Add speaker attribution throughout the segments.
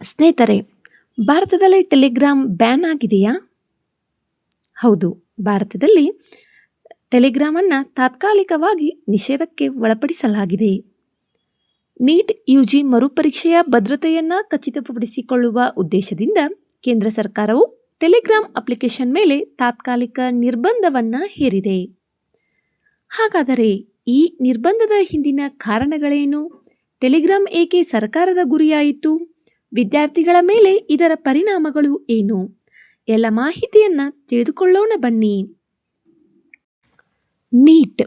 Speaker 1: ಸ್ನೇಹಿತರೆ, ಭಾರತದಲ್ಲಿ Telegram ban ಆಗಿದೆಯಾ? ಹೌದು, ಭಾರತದಲ್ಲಿ ಟೆಲಿಗ್ರಾಮನ್ನು ತಾತ್ಕಾಲಿಕವಾಗಿ ನಿಷೇಧಕ್ಕೆ ಒಳಪಡಿಸಲಾಗಿದೆ. ನೀಟ್ ಯುಜಿ ಮರುಪರೀಕ್ಷೆಯ ಭದ್ರತೆಯನ್ನು ಖಚಿತಪಡಿಸಿಕೊಳ್ಳುವ ಉದ್ದೇಶದಿಂದ ಕೇಂದ್ರ ಸರ್ಕಾರವು ಟೆಲಿಗ್ರಾಮ್ ಅಪ್ಲಿಕೇಶನ್ ಮೇಲೆ ತಾತ್ಕಾಲಿಕ ನಿರ್ಬಂಧವನ್ನು ಹೇರಿದೆ. ಹಾಗಾದರೆ ಈ ನಿರ್ಬಂಧದ ಹಿಂದಿನ ಕಾರಣಗಳೇನು? ಟೆಲಿಗ್ರಾಮ್ ಏಕೆ ಸರ್ಕಾರದ ಗುರಿಯಾಯಿತು? ವಿದ್ಯಾರ್ಥಿಗಳ ಮೇಲೆ ಇದರ ಪರಿಣಾಮಗಳು ಏನು? ಎಲ್ಲ ಮಾಹಿತಿಯನ್ನು ತಿಳಿದುಕೊಳ್ಳೋಣ ಬನ್ನಿ. ನೀಟ್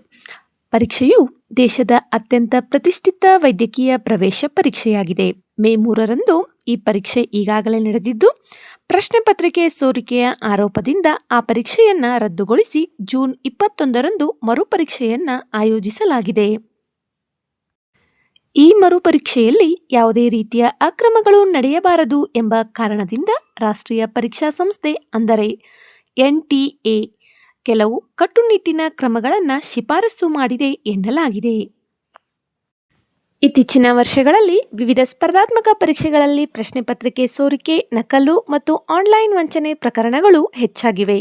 Speaker 1: ಪರೀಕ್ಷೆಯು ದೇಶದ ಅತ್ಯಂತ ಪ್ರತಿಷ್ಠಿತ ವೈದ್ಯಕೀಯ ಪ್ರವೇಶ ಪರೀಕ್ಷೆಯಾಗಿದೆ. ಮೇ 3ರಂದು ಈ ಪರೀಕ್ಷೆ ಈಗಾಗಲೇ ನಡೆದಿದ್ದು, ಪ್ರಶ್ನೆ ಪತ್ರಿಕೆ ಸೋರಿಕೆಯ ಆರೋಪದಿಂದ ಆ ಪರೀಕ್ಷೆಯನ್ನು ರದ್ದುಗೊಳಿಸಿ ಜೂನ್ 21ರಂದು ಮರುಪರೀಕ್ಷೆಯನ್ನು ಆಯೋಜಿಸಲಾಗಿದೆ. ಈ ಮರುಪರೀಕ್ಷೆಯಲ್ಲಿ ಯಾವುದೇ ರೀತಿಯ ಅಕ್ರಮಗಳು ನಡೆಯಬಾರದು ಎಂಬ ಕಾರಣದಿಂದ ರಾಷ್ಟ್ರೀಯ ಪರೀಕ್ಷಾ ಸಂಸ್ಥೆ ಅಂದರೆ NTA ಕೆಲವು ಕಟ್ಟುನಿಟ್ಟಿನ ಕ್ರಮಗಳನ್ನು ಶಿಫಾರಸು ಮಾಡಿದೆ ಎನ್ನಲಾಗಿದೆ. ಇತ್ತೀಚಿನ ವರ್ಷಗಳಲ್ಲಿ ವಿವಿಧ ಸ್ಪರ್ಧಾತ್ಮಕ ಪರೀಕ್ಷೆಗಳಲ್ಲಿ ಪ್ರಶ್ನೆ ಪತ್ರಿಕೆ ಸೋರಿಕೆ, ನಕಲು ಮತ್ತು ಆನ್ಲೈನ್ ವಂಚನೆ ಪ್ರಕರಣಗಳು ಹೆಚ್ಚಾಗಿವೆ.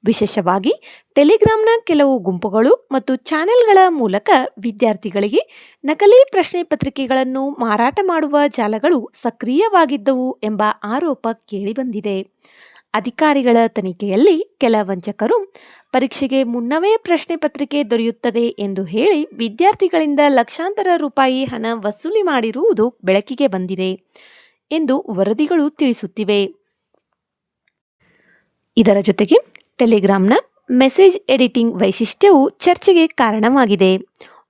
Speaker 1: ವಿಶೇಷವಾಗಿ ಟೆಲಿಗ್ರಾಮ್ನ ಕೆಲವು ಗುಂಪುಗಳು ಮತ್ತು ಚಾನೆಲ್ಗಳ ಮೂಲಕ ವಿದ್ಯಾರ್ಥಿಗಳಿಗೆ ನಕಲಿ ಪ್ರಶ್ನೆ ಪತ್ರಿಕೆಗಳನ್ನು ಮಾರಾಟ ಮಾಡುವ ಜಾಲಗಳು ಸಕ್ರಿಯವಾಗಿದ್ದವು ಎಂಬ ಆರೋಪ ಕೇಳಿಬಂದಿದೆ. ಅಧಿಕಾರಿಗಳ ತನಿಖೆಯಲ್ಲಿ ಕೆಲ ವಂಚಕರು ಪರೀಕ್ಷೆಗೆ ಮುನ್ನವೇ ಪ್ರಶ್ನೆ ಪತ್ರಿಕೆ ದೊರೆಯುತ್ತದೆ ಎಂದು ಹೇಳಿ ವಿದ್ಯಾರ್ಥಿಗಳಿಂದ ಲಕ್ಷಾಂತರ ರೂಪಾಯಿ ಹಣ ವಸೂಲಿ ಮಾಡಿರುವುದು ಬೆಳಕಿಗೆ ಬಂದಿದೆ ಎಂದು ವರದಿಗಳು ತಿಳಿಸುತ್ತಿವೆ. ಇದರ ಜೊತೆಗೆ ಟೆಲಿಗ್ರಾಮ್ನ ಮೆಸೇಜ್ ಎಡಿಟಿಂಗ್ ವೈಶಿಷ್ಟ್ಯವು ಚರ್ಚೆಗೆ ಕಾರಣವಾಗಿದೆ.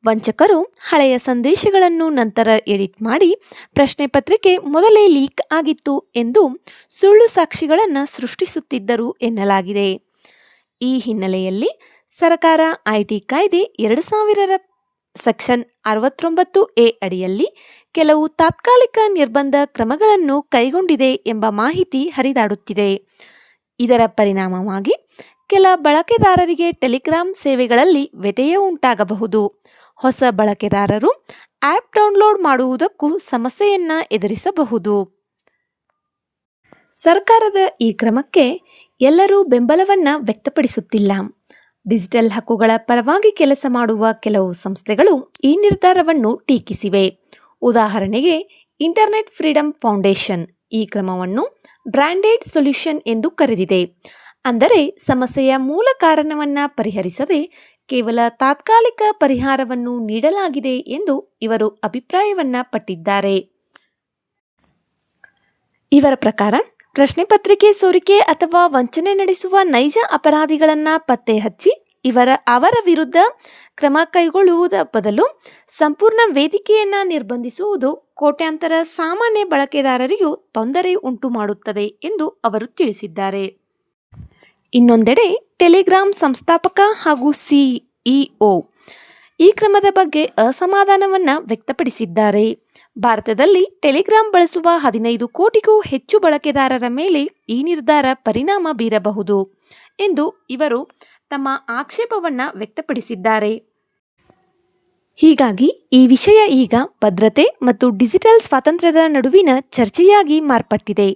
Speaker 1: ವಂಚಕರು ಹಳೆಯ ಸಂದೇಶಗಳನ್ನು ನಂತರ ಎಡಿಟ್ ಮಾಡಿ ಪ್ರಶ್ನೆ ಪತ್ರಿಕೆ ಮೊದಲೇ ಲೀಕ್ ಆಗಿತ್ತು ಎಂದು ಸುಳ್ಳು ಸಾಕ್ಷಿಗಳನ್ನು ಸೃಷ್ಟಿಸುತ್ತಿದ್ದರು ಎನ್ನಲಾಗಿದೆ. ಈ ಹಿನ್ನೆಲೆಯಲ್ಲಿ ಸರ್ಕಾರ ಐಟಿ ಕಾಯ್ದೆ 2000 ಸೆಕ್ಷನ್ 69A ಅಡಿಯಲ್ಲಿ ಕೆಲವು ತಾತ್ಕಾಲಿಕ ನಿರ್ಬಂಧ ಕ್ರಮಗಳನ್ನು ಕೈಗೊಂಡಿದೆ ಎಂಬ ಮಾಹಿತಿ ಹರಿದಾಡುತ್ತಿದೆ. ಇದರ ಪರಿಣಾಮವಾಗಿ ಕೆಲ ಬಳಕೆದಾರರಿಗೆ ಟೆಲಿಗ್ರಾಮ್ ಸೇವೆಗಳಲ್ಲಿ ವ್ಯತ್ಯಯ ಉಂಟಾಗಬಹುದು. ಹೊಸ ಬಳಕೆದಾರರು ಆ್ಯಪ್ ಡೌನ್ಲೋಡ್ ಮಾಡುವುದಕ್ಕೂ ಸಮಸ್ಯೆಯನ್ನ ಎದುರಿಸಬಹುದು. ಸರ್ಕಾರದ ಈ ಕ್ರಮಕ್ಕೆ ಎಲ್ಲರೂ ಬೆಂಬಲವನ್ನ ವ್ಯಕ್ತಪಡಿಸುತ್ತಿಲ್ಲ. ಡಿಜಿಟಲ್ ಹಕ್ಕುಗಳ ಪರವಾಗಿ ಕೆಲಸ ಮಾಡುವ ಕೆಲವು ಸಂಸ್ಥೆಗಳು ಈ ನಿರ್ಧಾರವನ್ನು ಟೀಕಿಸಿವೆ. ಉದಾಹರಣೆಗೆ ಇಂಟರ್ನೆಟ್ ಫ್ರೀಡಂ ಫೌಂಡೇಶನ್ ಈ ಕ್ರಮವನ್ನು ಬ್ರ್ಯಾಂಡೆಡ್ ಸೊಲ್ಯೂಷನ್ ಎಂದು ಕರೆದಿದೆ. ಅಂದರೆ ಸಮಸ್ಯೆಯ ಮೂಲ ಕಾರಣವನ್ನು ಪರಿಹರಿಸದೆ ಕೇವಲ ತಾತ್ಕಾಲಿಕ ಪರಿಹಾರವನ್ನು ನೀಡಲಾಗಿದೆ ಎಂದು ಇವರು ಅಭಿಪ್ರಾಯವನ್ನ ಪಟ್ಟಿದ್ದಾರೆ. ಇವರ ಪ್ರಕಾರ ಪ್ರಶ್ನೆ ಪತ್ರಿಕೆ ಸೋರಿಕೆ ಅಥವಾ ವಂಚನೆ ನಡೆಸುವ ನೈಜ ಅಪರಾಧಿಗಳನ್ನು ಪತ್ತೆ ಹಚ್ಚಿ ಅವರ ವಿರುದ್ಧ ಕ್ರಮ ಕೈಗೊಳ್ಳುವುದರ ಬದಲು ಸಂಪೂರ್ಣ ವೇದಿಕೆಯನ್ನು ನಿರ್ಬಂಧಿಸುವುದು ಕೋಟ್ಯಾಂತರ ಸಾಮಾನ್ಯ ಬಳಕೆದಾರರಿಗೂ ತೊಂದರೆ ಉಂಟು ಮಾಡುತ್ತದೆ ಎಂದು ಅವರು ತಿಳಿಸಿದ್ದಾರೆ. ಇನ್ನೊಂದೆಡೆ ಟೆಲಿಗ್ರಾಮ್ ಸಂಸ್ಥಾಪಕ ಹಾಗೂ CEO ಈ ಕ್ರಮದ ಬಗ್ಗೆ ಅಸಮಾಧಾನವನ್ನು ವ್ಯಕ್ತಪಡಿಸಿದ್ದಾರೆ. ಭಾರತದಲ್ಲಿ ಟೆಲಿಗ್ರಾಮ್ ಬಳಸುವ 15 ಕೋಟಿಗೂ ಹೆಚ್ಚು ಬಳಕೆದಾರರ ಮೇಲೆ ಈ ನಿರ್ಧಾರ ಪರಿಣಾಮ ಬೀರಬಹುದು ಎಂದು ಇವರು ತಮ್ಮ ಆಕ್ಷೇಪವನ್ನು ವ್ಯಕ್ತಪಡಿಸಿದ್ದಾರೆ. ಹೀಗಾಗಿ ಈ ವಿಷಯ ಈಗ ಭದ್ರತೆ ಮತ್ತು ಡಿಜಿಟಲ್ ಸ್ವಾತಂತ್ರ್ಯದ ನಡುವಿನ ಚರ್ಚೆಯಾಗಿ ಮಾರ್ಪಟ್ಟಿದೆ.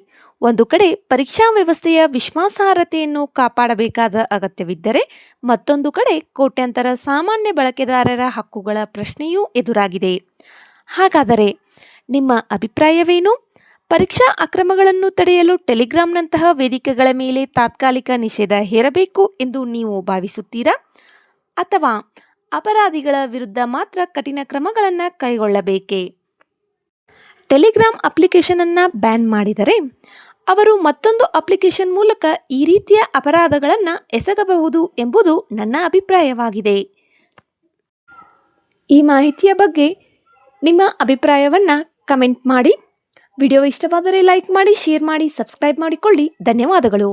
Speaker 1: ಒಂದು ಕಡೆ ಪರೀಕ್ಷಾ ವ್ಯವಸ್ಥೆಯ ವಿಶ್ವಾಸಾರ್ಹತೆಯನ್ನು ಕಾಪಾಡಬೇಕಾದ ಅಗತ್ಯವಿದ್ದರೆ, ಮತ್ತೊಂದು ಕಡೆ ಕೋಟ್ಯಾಂತರ ಸಾಮಾನ್ಯ ಬಳಕೆದಾರರ ಹಕ್ಕುಗಳ ಪ್ರಶ್ನೆಯೂ ಎದುರಾಗಿದೆ. ಹಾಗಾದರೆ ನಿಮ್ಮ ಅಭಿಪ್ರಾಯವೇನು? ಪರೀಕ್ಷಾ ಅಕ್ರಮಗಳನ್ನು ತಡೆಯಲು ಟೆಲಿಗ್ರಾಮ್ನಂತಹ ವೇದಿಕೆಗಳ ಮೇಲೆ ತಾತ್ಕಾಲಿಕ ನಿಷೇಧ ಹೇರಬೇಕು ಎಂದು ನೀವು ಭಾವಿಸುತ್ತೀರಾ? ಅಥವಾ ಅಪರಾಧಿಗಳ ವಿರುದ್ಧ ಮಾತ್ರ ಕಠಿಣ ಕ್ರಮಗಳನ್ನು ಕೈಗೊಳ್ಳಬೇಕೇ? ಟೆಲಿಗ್ರಾಮ್ ಅಪ್ಲಿಕೇಶನ್ ಅನ್ನು ಬ್ಯಾನ್ ಮಾಡಿದರೆ ಅವರು ಮತ್ತೊಂದು ಅಪ್ಲಿಕೇಶನ್ ಮೂಲಕ ಈ ರೀತಿಯ ಅಪರಾಧಗಳನ್ನು ಎಸಗಬಹುದು ಎಂಬುದು ನನ್ನ ಅಭಿಪ್ರಾಯವಾಗಿದೆ. ಈ ಮಾಹಿತಿಯ ಬಗ್ಗೆ ನಿಮ್ಮ ಅಭಿಪ್ರಾಯವನ್ನು ಕಮೆಂಟ್ ಮಾಡಿ. ವಿಡಿಯೋ ಇಷ್ಟವಾದರೆ ಲೈಕ್ ಮಾಡಿ, ಶೇರ್ ಮಾಡಿ, ಸಬ್ಸ್ಕ್ರೈಬ್ ಮಾಡಿಕೊಳ್ಳಿ. ಧನ್ಯವಾದಗಳು.